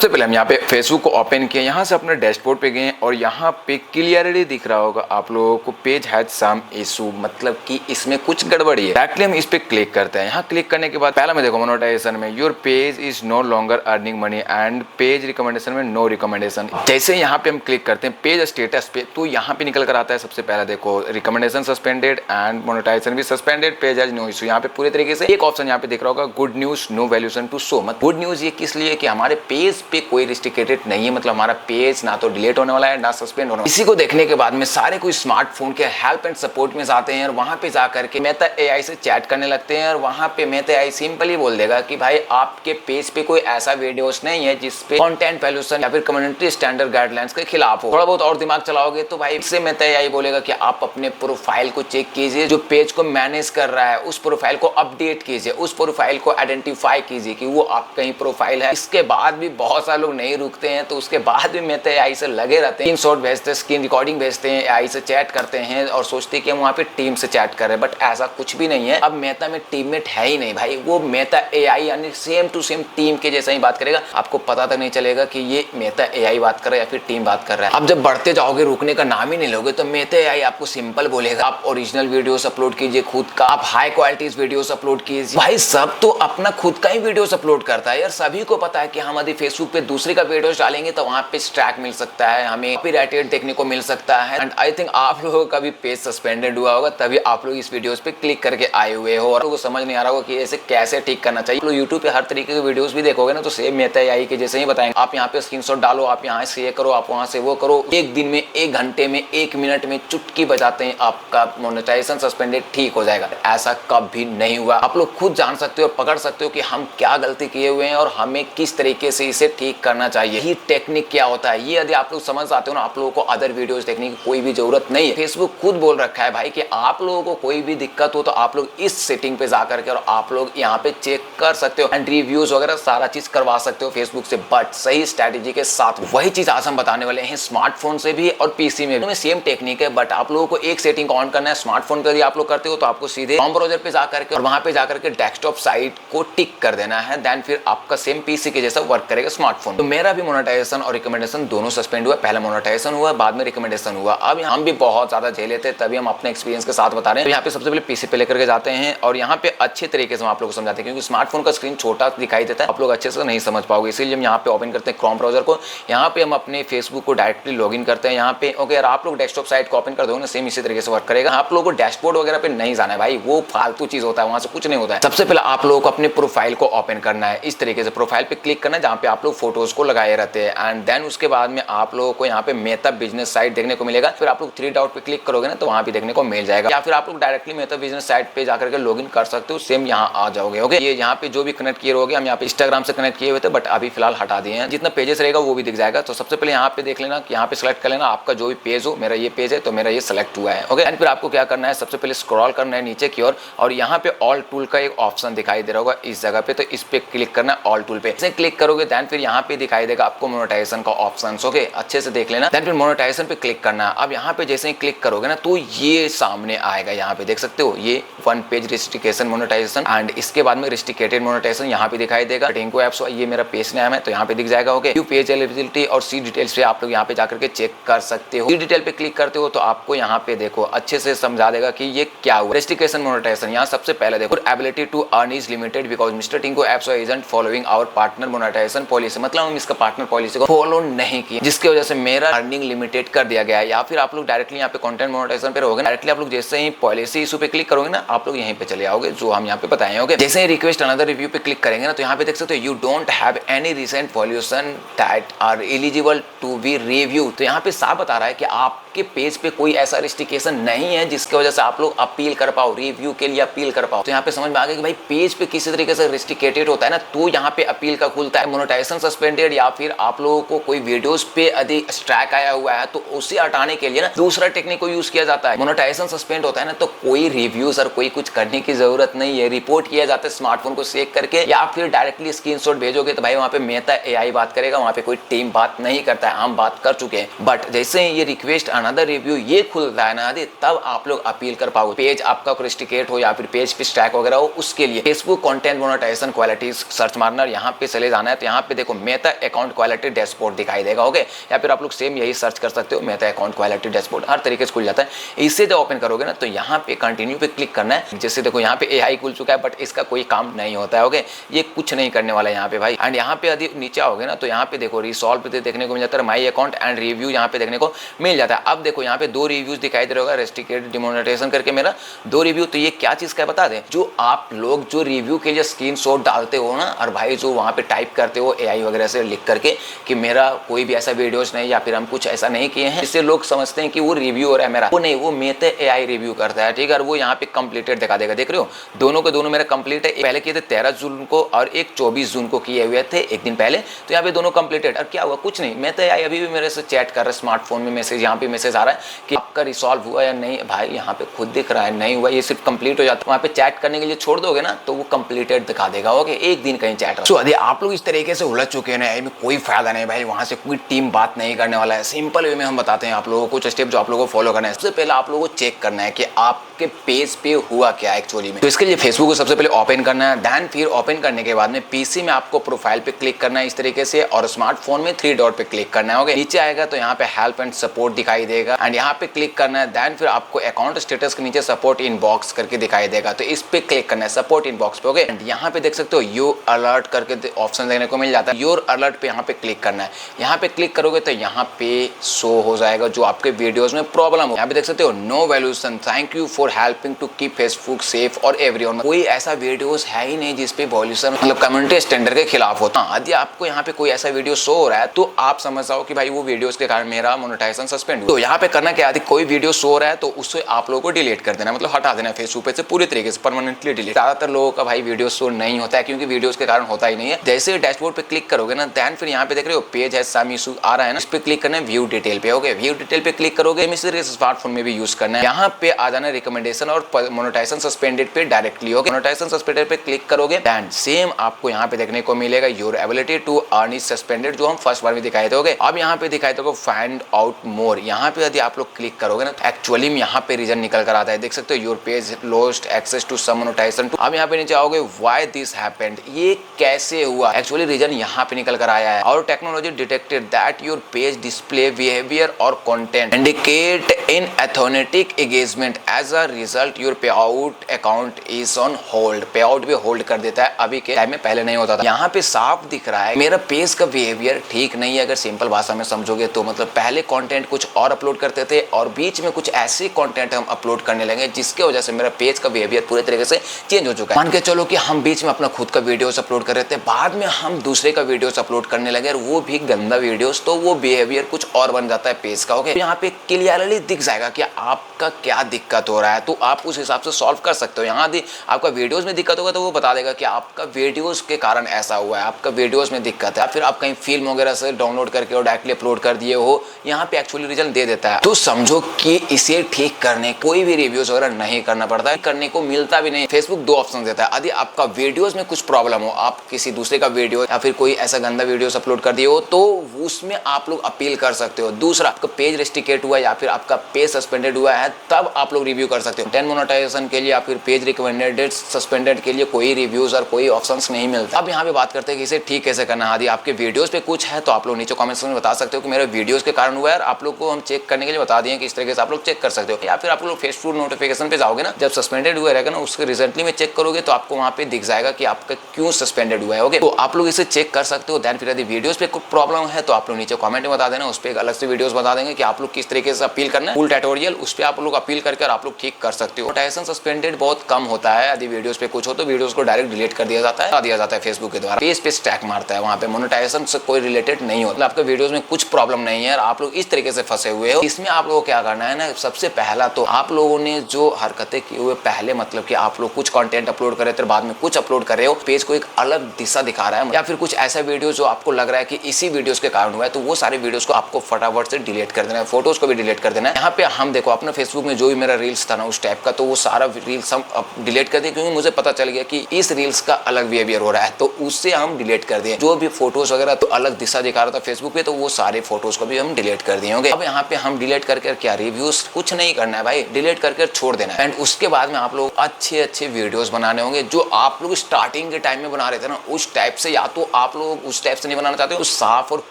सबसे पहले हम यहाँ पे फेसबुक को ओपन किए, यहाँ से अपने डैशबोर्ड पे गए और यहाँ पे क्लियरली दिख रहा होगा आप लोगों को पेज हैज सम इशू, मतलब कि इसमें कुछ गड़बड़ी है। डायरेक्टली हम इस पे क्लिक करते हैं। यहाँ क्लिक करने के बाद पहला मैं देखो मोनेटाइजेशन में your page is no longer earning money and page recommendation में नो रिकमेंडेशन। जैसे यहाँ पे हम क्लिक करते हैं पेज स्टेटस पे तो यहाँ पे निकल कर आता है सबसे पहला देखो रिकमेंडेशन सस्पेंडेड एंड मोनेटाइजेशन भी suspended, page has no issue. यहाँ पे पूरे तरीके से एक ऑप्शन यहाँ पे दिख रहा होगा good news no violation to show. मतलब गुड न्यूज ये किस लिए कि हमारे पेज पे कोई रिस्ट्रिक्टेड नहीं है, मतलब हमारा पेज ना तो डिलीट होने वाला है ना सस्पेंड होने वाला है। इसी को देखने के बाद में सारे कोई स्मार्टफोन के हेल्प एंड सपोर्ट में जाते हैं और वहां पे जाकर के मेटा एआई से चैट करने लगते हैं और वहां पे मेटा एआई सिंपली बोल देगा कि भाई आपके पेज पे कोई ऐसा वीडियोस नहीं है जिसपे कंटेंट वैल्यूएशन या फिर कम्युनिटी स्टैंडर्ड गाइडलाइंस के खिलाफ हो। थोड़ा बहुत और दिमाग चलाओगे तो भाई इससे मेटा एआई बोलेगा कि आप अपने प्रोफाइल को चेक कीजिए, जो पेज को मैनेज कर रहा है उस प्रोफाइल को अपडेट कीजिए, उस प्रोफाइल को आइडेंटिफाई कीजिए कि वो आपका ही प्रोफाइल है। इसके बाद भी बहुत सारे लोग नहीं रुकते हैं तो उसके बाद भी मेटा एआई से लगे रहते हैं, स्क्रीनशॉट भेजते हैं, स्क्रीन रिकॉर्डिंग भेजते हैं, एआई से चैट करते हैं और सोचते हैं कि हम वहाँ पे टीम से चैट कर रहे हैं, बट ऐसा कुछ भी नहीं है। अब मेटा में टीममेट है ही नहीं भाई, वो मेटा एआई यानी सेम टू सेम टीम के जैसा ही बात करेगा, आपको पता तक नहीं चलेगा कि ये मेटा एआई बात कर रहा है या फिर टीम बात कर रहा है। अब जब बढ़ते जाओगे रुकने का नाम ही नहीं लोगे तो मेटा एआई आपको सिंपल बोलेगा आप ओरिजिनल वीडियोस अपलोड कीजिए खुद का, आप हाई क्वालिटी वीडियोस अपलोड कीजिए। भाई सब तो अपना खुद का ही वीडियोस अपलोड करता है यार, सभी को पता है कि हम यदि फेसबुक पे दूसरे का वीडियोस डालेंगे तो वहां पे स्ट्राइक मिल सकता है, हमें कॉपीराइटेड देखने को मिल सकता है। एंड आई थिंक आप लोगों का भी पेज सस्पेंडेड हुआ होगा तभी आप लोग इस वीडियोस पे क्लिक करके आए हुए हो और आपको समझ नहीं आ रहा होगा कि ऐसे कैसे ठीक करना चाहिए। तो यूट्यूब पे हर तरीके के वीडियोस भी देखोगे ना तो सेम मेटा एआई के जैसे ही बताएंगे, आप यहाँ पे स्क्रीनशॉट डालो, आप यहाँ से ये करो, आप वहां से वो करो, एक दिन में, एक घंटे में, एक मिनट में चुटकी बजाते हैं आपका मोनेटाइजेशन सस्पेंडेड ठीक हो जाएगा। ऐसा कभी नहीं हुआ। आप लोग खुद जान सकते हो और पकड़ सकते हो कि हम क्या गलती किए हुए हैं और हमें किस तरीके से इसे ठीक करना चाहिए। ये टेक्निक क्या होता है ये यदि आप लोग समझ आते हो ना, आप लोगों को अदर वीडियोस देखने की कोई भी जरूरत नहीं है। फेसबुक खुद बोल रखा है भाई कि आप लोगों को कोई भी दिक्कत हो तो आप लोग इस सेटिंग पे जा करके और आप लोग यहाँ पे चेक कर सकते हो एंड रिव्यूज वगैरह सारा चीज करवा सकते हो फेसबुक से, बट सही स्ट्रेटेजी के साथ। वही चीज आज हम बताने वाले हैं स्मार्टफोन से भी और पीसी में भी सेम टेक्निक है, बट आप लोगों को एक सेटिंग ऑन करना है। स्मार्टफोन पर यदि आप लोग करते हो तो आपको सीधे क्रोम ब्राउज़र पे जाकर के और वहां पे जाकर के डेस्कटॉप साइट को टिक कर देना है, देन फिर आपका सेम पीसी के जैसा वर्क करेगा स्मार्टफोन। तो मेरा भी मोनेटाइजेशन और रिकमेंडेशन दोनों सस्पेंड हुआ, पहले मोनेटाइजेशन हुआ बाद में रिकमेंडेशन हुआ। अब हम भी बहुत ज्यादा झेले थे तभी हम अपने एक्सपीरियंस के साथ बता रहे हैं। तो यहाँ पे सबसे पहले पीसी पे लेकर के जाते हैं और यहाँ पे अच्छे तरीके से हम आप लोगों को समझाते हैं क्योंकि स्मार्टफोन का स्क्रीन छोटा दिखाई देता है, आप लोग अच्छे से नहीं समझ पाओगे, इसीलिए हम यहाँ पे ओपन करते हैं क्रोम ब्राउज़र को। यहाँ पे हम अपने फेसबुक को डायरेक्टली लॉगिन करते हैं यहाँ पे। ओके, आप लोग डेस्कटॉप साइट को ओपन कर दोगे ना सेम इसी तरीके से वर्क करेगा। आप लोगों को डैशबोर्ड वगैरह पे नहीं जाना है भाई, वो फालतू चीज होता है, वहां से कुछ नहीं होता है। सबसे पहले आप लोगों को अपने प्रोफाइल को ओपन करना है, इस तरीके से प्रोफाइल पे क्लिक करना है जहाँ पे आप लोग फोटोज को लगाए रहते हैं एंड देन उसके बाद में आप लोगों को यहाँ पे मेटा बिजनेस साइट देखने को मिलेगा। फिर आप लोग थ्री डॉट पे क्लिक करोगे ना तो वहां भी देखने को मिल जाएगा, या फिर आप लोग डायरेक्टली मेटा बिजनेस साइट पे जाकर के लॉगिन कर सकते हो, सेम यहाँ आ जाओगे। ओके, ये यहाँ पे जो भी कनेक्ट किए रहोगे, हम यहाँ पे इंस्टाग्राम से कनेक्ट किए हुए थे बट अभी फिलहाल हटा दिए हैं, जितना पेजेस रहेगा वो भी दिख जाएगा। तो सबसे पहले यहाँ पे देख लेना कि यहाँ पे सिलेक्ट कर लेना आपका जो भी पेज हो, मेरा ये पेज है तो मेरा ये सिलेक्ट हुआ है। ओके, एंड फिर आपको क्या करना है, सबसे पहले स्क्रॉल करना है नीचे की ओर और यहाँ पे ऑल टूल का एक ऑप्शन दिखाई दे रहा होगा इस जगह पे, तो इस पे क्लिक करना है ऑल टूल पे। इसे क्लिक करोगे देन फिर यहाँ पे दिखाई देगा आपको मोनेटाइजेशन का ऑप्शन। ओके, अच्छे से देख लेना, देन फिर मोनेटाइजेशन पे क्लिक करना है। अब यहाँ पे जैसे ही क्लिक करोगे ना तो ये सामने आएगा, यहाँ पे देख सकते हो ये one page restriction monetization and इसके बाद में रिस्ट्रिक्टेड मोनेटाइजेशन यहाँ पे दिखाई देगा। टिंको एप्स ये मेरा पेज नाम है तो यहाँ पे दिख जाएगा। ओके, व्यू पेज एलिजिबिलिटी और सी डिटेल्स पे आप लोग यहाँ पे जाकर के चेक कर सकते हो। सी डिटेल पे क्लिक करते हो तो आपको यहाँ पे देखो अच्छे से समझा देगा कि ये क्या हुआ। रिस्ट्रिक्शन मोनेटाइजेशन यहाँ सबसे पहले देखो ability to earn is limited because mister Tinko apps isn't following our partner monetization policy, मतलब हम इसका पार्टनर पॉलिसी को फॉलो नहीं किए जिसकी वजह से मेरा अर्निंग लिमिटेड कर दिया गया है। या फिर आप लोग डायरेक्टली यहाँ पे कंटेंट मोनेटाइजेशन पे रहोगे, डायरेक्टली आप लोग जैसे ही पॉलिसी इशू पे क्लिक करोगे ना आप लोग यहीं पे चले आओगे जो हम यहाँ पे बताए होंगे। जैसे ही रिक्वेस्ट अनदर रिव्यू पे क्लिक करेंगे ना तो यहाँ पे देख सकते हो you don't have any recent violation that are eligible to be review. तो यहाँ पे साफ बता रहा है कि आपके पेज पे कोई ऐसा रिस्ट्रिक्शन नहीं है जिसकी वजह से आप लोग अपील कर पाओ, रिव्यू के लिए अपील कर पाओ। तो यहाँ पे समझ में आ गया कि भाई पेज पे किसी तरीके से रिस्ट्रिक्टेड होता है ना तो यहाँ पे अपील का खुलता है मोनेटाइजेशन सस्पेंडेड, या फिर आप लोगों को कोई वीडियोस पे यदि स्ट्राइक आया हुआ है तो उसे हटाने के लिए ना दूसरा टेक्निक को यूज किया जाता है। मोनेटाइजेशन सस्पेंड होता है ना तो कोई रिव्यूज और कोई कुछ करने की जरूरत नहीं है, रिपोर्ट किया जाता है स्मार्टफोन को शेक करके या फिर डायरेक्टली स्क्रीनशॉट भेजोगे तो भाई वहाँ पे मेटा एआई बात करेगा, वहाँ पे कोई टीम बात नहीं करता है, हम बात कर चुके हैं। बट जैसे ही ये रिक्वेस्ट अनदर रिव्यू ये खुलता है ना आदि, तब आप लोग अपील कर पाओगे। पेज आपका क्रिस्टिकेट हो या फिर पेज पे स्ट्राइक वगैरह हो, उसके लिए Facebook content monetization quality search मारना, यहाँ पे चले जाना है। तो यहाँ पे देखो मेटा अकाउंट क्वालिटी डैशबोर्ड दिखाई देगा। ओके, या फिर आप लोग सेम यही सर्च कर सकते हो, मेटा अकाउंट क्वालिटी डैशबोर्ड, हर तरीके से खुल जाता है। इसे जब ओपन करोगे ना तो यहाँ पे कंटिन्यू पे क्लिक करना है। जैसे देखो यहाँ पे एआई खुल चुका है, बट इसका कोई काम नहीं होता है। ओके, ये कुछ नहीं करने वाला है यहाँ पे भाई। एंड यहाँ पे यदि नीचे आओगे ना तो यहाँ पे देखो रिसॉल्व पे देखने को मिल जाता है, माई अकाउंट एंड रिव्यू यहाँ पे देखने को मिल जाता है। अब देखो यहाँ पे 2 रिव्यूज दिखाई दे रहा होगा, रेस्ट्रिक्टेड डिमोनेटाइजेशन करके मेरा 2 रिव्यू। तो ये क्या चीज का बता दें, जो आप लोग जो रिव्यू के लिए स्क्रीनशॉट डालते हो ना, और भाई जो वहाँ पे टाइप करते हो एआई वगैरह से लिख करके कि मेरा कोई भी ऐसा वीडियोस नहीं, या फिर हम कुछ ऐसा नहीं किए हैं, इससे लोग समझते हैं कि वो रिव्यू हो रहा है मेरा, वो नहीं, वो मेटा एआई रिव्यू करता है। ठीक है, और वो यहाँ पे कंप्लीटेड दिखा देगा। देख रहे हो दोनों के दोनों मेरा कंप्लीट है। पहले किए थे 13 जून को और एक 24 जून को किए हुए थे, एक दिन पहले। तो यहाँ पे दोनों कंप्लीटेड। और क्या हुआ, कुछ नहीं, मेटा एआई अभी भी मेरे से चैट कर रहा है, स्मार्टफोन में मैसेज, यहाँ पे मैसेज आ रहा है कि आपका रिसॉल्व हुआ या नहीं। भाई यहाँ पे खुद दिख रहा है नहीं हुआ, ये सिर्फ कंप्लीट हो जाता है। वहाँ पे चैट करने के लिए छोड़ दोगे ना तो वो कंप्लीटेड दिखा देगा। ओके, एक दिन कहीं चैट। तो यदि आप लोग इस तरीके से उलझ चुके हैं ना, इसमें कोई फायदा नहीं भाई, वहाँ से कोई टीम बात नहीं करने वाला है। सिंपल वे में हम बताते हैं आप लोगों को कुछ स्टेप जो आप लोगों को फॉलो करना है। सबसे पहले आप लोगों को चेक करना है कि आपके पेज पे हुआ क्या एक्चुअली में। तो इसके लिए फेसबुक को सबसे पहले ओपन करना है, देन फिर ओपन करने के बाद में पीसी में आपको प्रोफाइल पे क्लिक करना है इस तरीके से, और स्मार्टफोन में 3 डॉट पे क्लिक करना है। ओके, नीचे आएगा तो यहाँ पे हेल्प एंड सपोर्ट दिखाई देगा, एंड यहाँ पे क्लिक करना है। देन फिर आपको अकाउंट स्टेटस के नीचे सपोर्ट इनबॉक्स करके दिखाई देगा, तो इस पे क्लिक करना है, सपोर्ट इनबॉक्स पे। ओके, एंड यहाँ पे देख सकते हो योर अलर्ट करके ऑप्शन देखने को मिल जाता है। योर अलर्ट पे यहाँ पे क्लिक करना है। यहाँ पे क्लिक करोगे तो यहाँ पे शो हो जाएगा जो आपके वीडियोस में प्रॉब्लम हो। यहाँ पे देख सकते हो no violation, thank you for helping to keep Facebook safe और एवरीवन। कोई ऐसा वीडियोस है ही नहीं जिसपे वॉल्यूशन मतलब कम्युनिटी स्टैंडर्ड के खिलाफ होता। यदि आपको यहाँ पे कोई ऐसा वीडियो शो हो रहा है तो आप समझ जाओ कि भाई वो वीडियोस के कारण मेरा मोनेटाइजेशन सस्पेंड हुआ। तो यहाँ पे करना क्या, यदि कोई वीडियो शो हो रहा है तो उससे आप लोगों को डिलीट कर देना, मतलब हटा देना फेसबुक पे से पूरी तरीके से, परमानेंटली डिलीट। ज्यादातर लोगों का भाई वीडियो शो नहीं होता है क्योंकि वीडियोस के कारण होता ही नहीं है। जैसे डैशबोर्ड पे क्लिक करोगे ना, देन फिर यहाँ पे देख रहे हो पेज है सम इशू आ रहा है ना, इस पे क्लिक करना है, व्यू डिटेल पे। ओके, व्यू डिटेल पे क्लिक करोगे, स्मार्टफोन में भी यूज करना है। यहाँ पे आ जाना रिकमेंडेशन और मोनेटाइजेशन सस्पेंडेड पे डायरेक्टली। ओके, मोनेटाइजेशन सस्पेंडेड पे क्लिक करोगे, देन सेम आपको यहाँ पे देखने को मिलेगा your ability to earn is suspended, जो हम फर्स्ट बार में दिखाए थे। ओके, अब यहाँ पे दिखाए थे फाइंड आउट मोर। यहाँ पे यदि आप लोग क्लिक करोगे ना तो एक्चुअली में यहाँ पे रीजन निकल कर आता है, देख सकते हो your page lost access to some monetization. अब यहाँ पे नीचे आओगे, व्हाई दिस हैपेंड, ये कैसे हुआ, एक्चुअली रीजन यहाँ पे निकल कर आया है। और technology detected that your page display behaviour और content indicate inauthentic engagement, as a result your payout account is on hold. Payout भी होल्ड कर देता है अभी के टाइम में, पहले नहीं होता था। यहाँ पे साफ दिख रहा है मेरा पेज का बिहेवियर ठीक नहीं है। अगर सिंपल भाषा में समझोगे तो मतलब पहले कंटेंट कुछ और अपलोड करते थे और बीच में कुछ ऐसे कंटेंट हम अपलोड करने लगे जिसके वजह से मेरा पेज का बिहेवियर पूरे तरीके से चेंज हो चुका है। मान के चलो कि हम बीच में अपना खुद का वीडियोस अपलोड कर रहे थे, बाद में हम दूसरे का वीडियोस अपलोड करने लगे और वो भी गंदा वीडियोस, तो वो बिहेवियर कुछ और बन जाता है पेज का। ओके, यहाँ पे क्लियरली दिख जाएगा कि आपका क्या दिक्कत हो रहा है, तो आप उस हिसाब से सॉल्व कर सकते हो। यहाँ आपका वीडियोस में दिक्कत होगा तो वो बता देगा कि आपका वीडियोस के कारण ऐसा हुआ है, आपका वीडियोस में दिक्कत है, फिर आप कहीं फिल्म वगैरह से डाउनलोड करके और डायरेक्टली अपलोड कर दिए हो, यहाँ पे एक्चुअली रीजन दे देता है। तो समझो कि इसे ठीक करने कोई भी रिव्यूज वगैरह नहीं करना पड़ता है, करने को मिलता भी नहीं। फेसबुक 2 ऑप्शन देता है, यदि आपका वीडियोस में कुछ प्रॉब्लम हो, आप किसी दूसरे का वीडियो या फिर कोई ऐसा गंदा वीडियोस अपलोड कर दिए हो, तो उसमें आप लोग अपील कर सकते हो। दूसरा, आपका पेज रेस्ट्रिक्टेड हुआ या फिर आपका पेज सस्पेंडेड हुआ है, तब आप लोग रिव्यू कर सकते हो। 10 मोनेटाइजेशन के लिए या फिर पेज रिकमेंडेड सस्पेंडेड के लिए कोई रिव्यूज और कोई ऑप्शंस नहीं मिलता। अब यहाँ पे बात करते हैं कि इसे ठीक कैसे करना है। यदि आपके वीडियोस पे कुछ है तो आप लोग नीचे कमेंट्स में बता सकते हो कि मेरे वीडियोस के कारण हुआ है, आप लोग को हम चेक करने के लिए बता दिए कि इस तरीके से आप लोग चेक कर सकते हो। या फिर आप लोग फेसबुक नोटिफिकेशन पे जाओगे ना, जब सस्पेंडेड हुआ रहेगा ना, उसके रिसेंटली में चेक करोगे तो आपको वहाँ पे दिख जाएगा कि आपका क्यों सस्पेंडेड हुआ है। ओके, तो आप लोग इसे चेक कर सकते हो। देन फिर यदि वीडियोस पे कोई प्रॉब्लम है तो आप लोग नीचे कमेंट में बता देना, उस पर एक अलग से वीडियोस बता देंगे कि आप लोग किस तरीके से अपील करना है, फुल ट्यूटोरियल उस पर आप लोग अपील करके आप लोग ठीक कर सकते हो। मोनेटाइजेशन सस्पेंडेड बहुत कम होता है, यदि वीडियोस पे कुछ हो तो वीडियोस को डायरेक्ट डिलीट कर दिया जाता है फेसबुक के द्वारा। पेज पे स्टैक मारता है, वहाँ पे मोनेटाइजेशन से कोई रिलेटेड नहीं होता। आपके वीडियोस में कुछ प्रॉब्लम नहीं है और आप लोग इस तरीके से फंसे हुए हो, इसमें आप लोगों को क्या करना है ना, सबसे पहला तो आप लोगों ने जो हरकतें की हुए पहले, मतलब कि आप लोग कुछ कंटेंट अपलोड कर रहे थे बाद में कुछ अपलोड कर रहे हो, पेज को एक अलग दिशा दिखा रहा है, या फिर कुछ ऐसा वीडियो जो आपको लग रहा है कि इसी वीडियोस के कारण हुआ है, तो वो सारे वीडियोस को आपको फटाफट से डिलीट कर देना है, फोटोज को भी डिलीट कर देना है। यहाँ पे हम देखो अपने फेसबुक में जो भी मेरा रील्स था ना उस टाइप का, तो वो सारा रील्स हम डिलीट कर दिए, क्योंकि मुझे पता चल गया कि इस रील्स का अलग बिहेवियर हो रहा है, तो उससे हम डिलीट कर दिए। जो भी फोटोज वगैरह तो अलग दिशा दिखा रहा था फेसबुक पे, तो वो सारे फोटोज को भी हम डिलीट कर दिए होंगे। अब यहाँ पे हम डिलीट करके क्या रिव्यूज कुछ नहीं करना है भाई, डिलीट करके छोड़ देना है। एंड उसके बाद में आप लोग अच्छे अच्छे वीडियोस बनाने होंगे जो आप लोग स्टार्टिंग के टाइम में बना रहे थे ना उस टाइप से, या तो आप लोग उस टाइप से नहीं बनाना चाहते हो, साफ और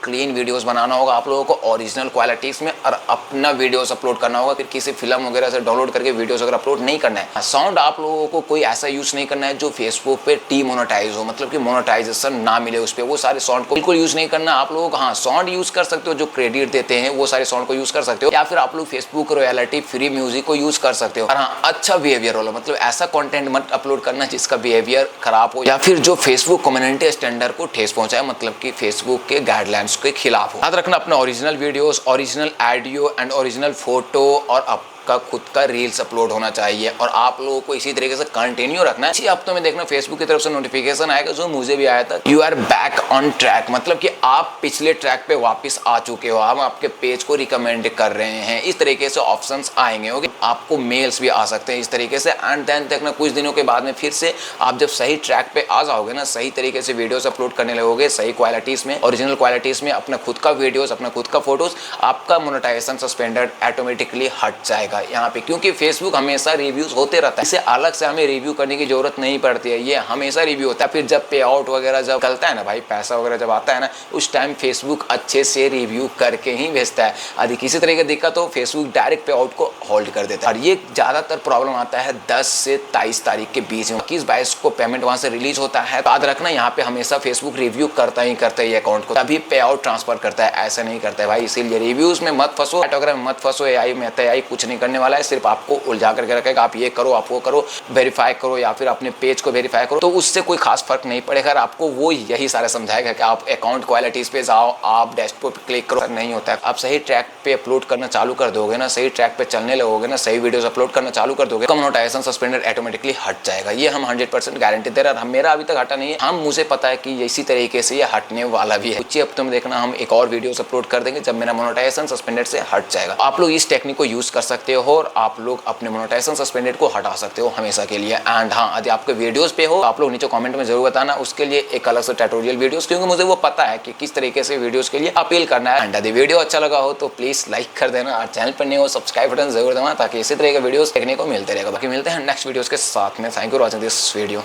क्लीन वीडियोस बनाना होगा आप लोगों को ओरिजिनल क्वालिटीज में, और अपना वीडियोस अपलोड करना होगा। फिर किसी फिल्म वगैरह से डाउनलोड करके वीडियोस वगैरह अपलोड नहीं करना है। साउंड आप लोगों को कोई ऐसा यूज नहीं करना है जो फेसबुक पे डीमोनेटाइज हो, मतलब कि मोनेटाइजेशन ना मिले उस पे, वो सारे साउंड को बिल्कुल यूज नहीं करना आप लोग। हाँ, साउंड यूज कर सकते हो, जो क्रेडिट देते हैं वो सारे साउंड को यूज कर सकते हो, या फिर आप लोग फेसबुक रॉयल्टी फ्री म्यूजिक को यूज कर सकते हो। और हाँ, अच्छा बिहेवियर वाला, मतलब ऐसा कंटेंट मत अपलोड करना जिसका बिहेवियर खराब हो या फिर जो फेसबुक कम्युनिटी स्टैंडर्ड को ठेस पहुंचाए, मतलब कि फेसबुक के गाइडलाइंस के खिलाफ हो। याद रखना अपना original videos, original audio and original photo और का खुद का रील्स अपलोड होना चाहिए, और आप लोगों को इसी तरीके से कंटिन्यू रखना है। इसी हफ्तों में देखना फेसबुक की तरफ से नोटिफिकेशन आएगा, जो मुझे भी आया था, you are back on track, मतलब कि आप पिछले ट्रैक पे वापस आ चुके हो, हम आपके पेज को रिकमेंड कर रहे हैं। इस तरीके से ऑप्शंस आएंगे, ओके। आपको मेल्स भी आ सकते हैं इस तरीके से। एंड देन देखना कुछ दिनों के बाद में फिर से आप जब सही ट्रैक पे आ जाओगे ना, सही तरीके से वीडियोस अपलोड करने लगोगे, सही क्वालिटीज में, ओरिजिनल क्वालिटीज में, अपना खुद का वीडियोस, अपना खुद का फोटोज, आपका मोनेटाइजेशन सस्पेंडेड ऑटोमेटिकली हट जाएगा यहाँ पे, क्योंकि फेसबुक हमेशा रिव्यूज होते रहता है। इसे अलग से हमें रिव्यू करने की जरूरत नहीं पड़ती है, ये हमेशा रिव्यू होता है। फिर जब पे आउट वगैरह जब चलता है ना भाई, पैसा वगैरह जब आता है ना, उस टाइम फेसबुक अच्छे से रिव्यू करके ही भेजता है। यदि किसी तरह की दिक्कत हो, फेसबुक डायरेक्ट पे आउट को होल्ड कर देता है। और ये ज्यादातर प्रॉब्लम आता है 10 से 23 तारीख के बीच में। 21-22 को पेमेंट वहां से रिलीज होता है। याद रखना यहाँ पे हमेशा फेसबुक रिव्यू करता ही करता है अकाउंट को, तभी पे आउट ट्रांसफर करता है, ऐसा नहीं करता है भाई। इसीलिए रिव्यूज में मत फंसो, वगैरह में मत फंसो। एआई में एआई कुछ नहीं करने वाला है, सिर्फ आपको उलझा करके रखेगा। आप ये करो, आप वो करो, वेरीफाई करो, या फिर अपने पेज को वेरीफाई करो, तो उससे कोई खास फर्क नहीं पड़ेगा। आपको वो यही सारा समझाएगा कि आप अकाउंट क्वालिटीज पे जाओ, आप डैशबोर्ड पे क्लिक करो, नहीं होता है। आप सही ट्रैक पे अपलोड करना चालू कर दोगे ना, सही ट्रैक पे चलने लगोगे ना, सही वीडियोस अपलोड करना चालू कर दोगे, मोनेटाइजेशन सस्पेंडेड ऑटोमेटिकली हट जाएगा। ये हम 100% गारंटी दे रहे हैं। मेरा अभी तक हटा नहीं है, हम मुझे पता है कि इसी तरीके से ये हटने वाला भी है। कुछ ही हफ्तों में देखना हम एक और वीडियोस अपलोड कर देंगे जब मेरा मोनेटाइजेशन सस्पेंडेड से हट जाएगा। आप लोग इस टेक्निक को यूज कर सकते हो और आप लोग अपने मोनेटाइजेशन सस्पेंडेड को हटा सकते हो हमेशा के लिए। एंड हाँ, यदि आपके वीडियोस पे हो, आप लोग नीचे कमेंट में जरूर बताना, उसके लिए एक अलग से ट्यूटोरियल वीडियोस, क्योंकि मुझे वो पता है कि किस तरीके से वीडियोस के लिए अपील करना है। एंड यदि वीडियो अच्छा लगा हो तो प्लीज लाइक कर देना, और चैनल पर नहीं हो सब्सक्राइब बटन जरूर दबाना, ताकि इसी तरह के वीडियोस देखने को मिलते रहेगा। बाकी मिलते हैं नेक्स्ट वीडियोस के साथ में। Thank you for watching this video.